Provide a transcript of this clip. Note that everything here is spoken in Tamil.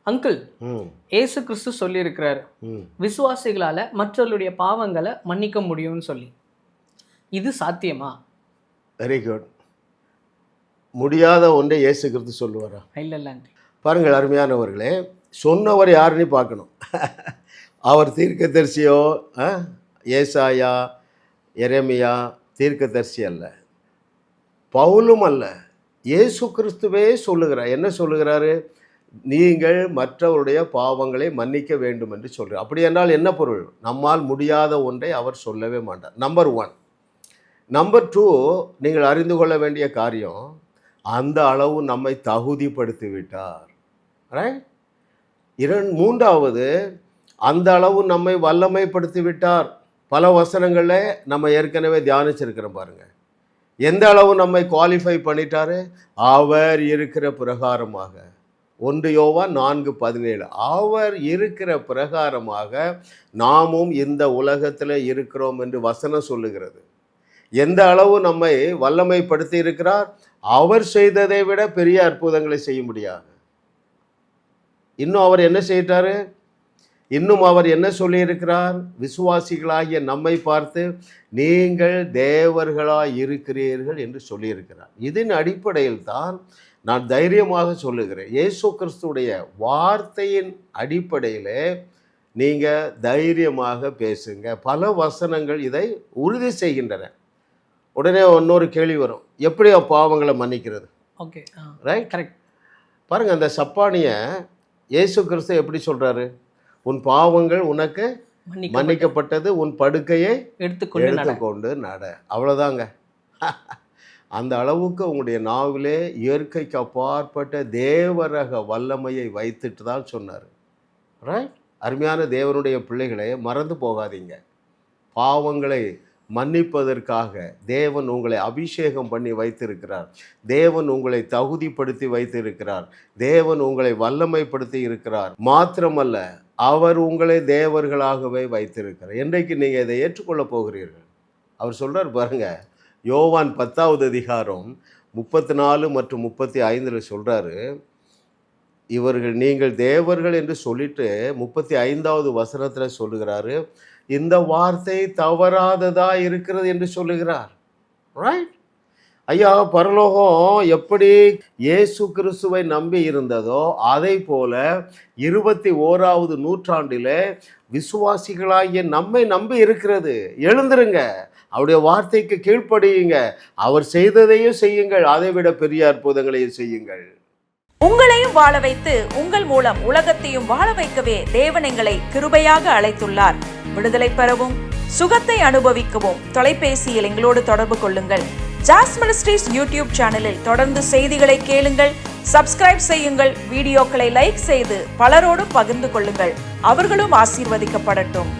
அங்கிள், ஏசு கிறிஸ்து சொல்லியிருக்கிறார், விசுவாசிகளால் மற்றவர்களுடைய பாவங்களை மன்னிக்க முடியும்னு சொல்லி. இது சாத்தியமா? Very good. முடியாத ஒன்றை இயேசு கிறிஸ்து சொல்லுவாரா? இல்லை. பாருங்கள் அருமையானவர்களே, சொன்னவர் யாருன்னு பார்க்கணும். அவர் தீர்க்கதரிசியோ, ஏசாயா, எரேமியா தீர்க்கதரிசி அல்ல, பவுலும் அல்ல, இயேசு கிறிஸ்துவே சொல்லுகிறார். என்ன சொல்லுகிறாரு? நீங்கள் மற்றவருடைய பாவங்களை மன்னிக்க வேண்டும் என்று சொல்கிறார். அப்படி என்றால் என்ன பொருள்? நம்மால் முடியாத ஒன்றை அவர் சொல்லவே மாட்டார். நம்பர் 1. நம்பர் 2, நீங்கள் அறிந்து கொள்ள வேண்டிய காரியம், அந்த அளவு நம்மை தகுதிப்படுத்தி விட்டார். ரைட்? மூன்றாவது, அந்த அளவு நம்மை வல்லமைப்படுத்தி விட்டார். பல வசனங்களில் நம்ம ஏற்கனவே தியானிச்சிருக்கிறோம் பாருங்கள். எந்த அளவு நம்மை குவாலிஃபை பண்ணிட்டாரு? அவர் இருக்கிற பிரகாரமாக. 1 யோவான் 4:17. அவர் இருக்கிற பிரகாரமாக நாமும் இந்த உலகத்தில் இருக்கிறோம் என்று வசனம் சொல்லுகிறது. எந்த அளவு நம்மை வல்லமைப்படுத்தி இருக்கிறார்? அவர் செய்ததை விட பெரிய அற்புதங்களை செய்ய முடியாது. இன்னும் அவர் என்ன செய்தார்? இன்னும் அவர் என்ன சொல்லியிருக்கிறார்? விசுவாசிகளாகிய நம்மை பார்த்து நீங்கள் தேவர்களாய் இருக்கிறீர்கள் என்று சொல்லியிருக்கிறார். இதன் அடிப்படையில் தான் நான் தைரியமாக சொல்லுகிறேன், இயேசு கிறிஸ்துடைய வார்த்தையின் அடிப்படையில் நீங்கள் தைரியமாக பேசுங்க. பல வசனங்கள் இதை உறுதி செய்கின்றன. உடனே இன்னொரு கேள்வி வரும், எப்படி பாவங்களை மன்னிக்கிறது? Okay, right, correct. பாருங்கள், அந்த சப்பானியை இயேசு கிறிஸ்து எப்படி சொல்கிறாரு? உன் பாவங்கள் உனக்கு மன்னிக்கப்பட்டது, உன் படுக்கையை எடுத்துக்கொண்டு நட. அவ்வளோதாங்க. அந்த அளவுக்கு உங்களுடைய நாவிலே இயற்கைக்கு அப்பாற்பட்ட தேவரக வல்லமையை வைத்துட்டு தான் சொன்னார். ரைட்? அருமையான தேவனுடைய பிள்ளைகளை மறந்து போகாதீங்க. பாவங்களை மன்னிப்பதற்காக தேவன் உங்களை அபிஷேகம் பண்ணி வைத்திருக்கிறார். தேவன் உங்களை தகுதிப்படுத்தி வைத்திருக்கிறார். தேவன் உங்களை வல்லமைப்படுத்தி இருக்கிறார். மாத்திரமல்ல, அவர் உங்களை தேவர்களாகவே வைத்திருக்கிறார். என்றைக்கு நீங்கள் இதை ஏற்றுக்கொள்ள போகிறீர்கள்? அவர் சொல்கிறார் பாருங்க, யோவான் 10வது அதிகாரம் 34 மற்றும் 35 சொல்கிறாரு, இவர்கள் நீங்கள் தேவர்கள் என்று சொல்லிட்டு 35வது வசனத்தில் சொல்லுகிறாரு, இந்த வார்த்தை தவறாததா இருக்கிறது என்று சொல்லுகிறார். ரைட்? ஐயா, பரலோகம் எப்படி இயேசு கிறிஸ்துவை நம்பி இருந்ததோ அதை போல 21வது நூற்றாண்டில் விசுவாசிகளாகிய நம்மை நம்பி இருக்கிறது. எழுந்திருங்க, அவருடைய வார்த்தைக்கு கீழ்ப்படியுங்க, அவர் செய்ததையும் செய்யுங்கள், அதை விட பெரிய அற்புதங்களையும் செய்யுங்கள். உங்களையும் வாழ வைத்து உங்கள் மூலம் உலகத்தையும் வாழ வைக்கவே தேவன் எங்களை கிருபையாக அழைத்துள்ளார். விடுதலை பெறவும் சுகத்தை அனுபவிக்கவும் தொலைபேசியில் எங்களோடு தொடர்பு கொள்ளுங்கள். ஜாஸ் மினிஸ்ட்ரீஸ் யூடியூப் சேனலில் தொடர்ந்து செய்திகளை கேளுங்கள், சப்ஸ்கிரைப் செய்யுங்கள், வீடியோக்களை லைக் செய்து பலரோடு பகிர்ந்து கொள்ளுங்கள். அவர்களும் ஆசீர்வதிக்கப்படட்டும்.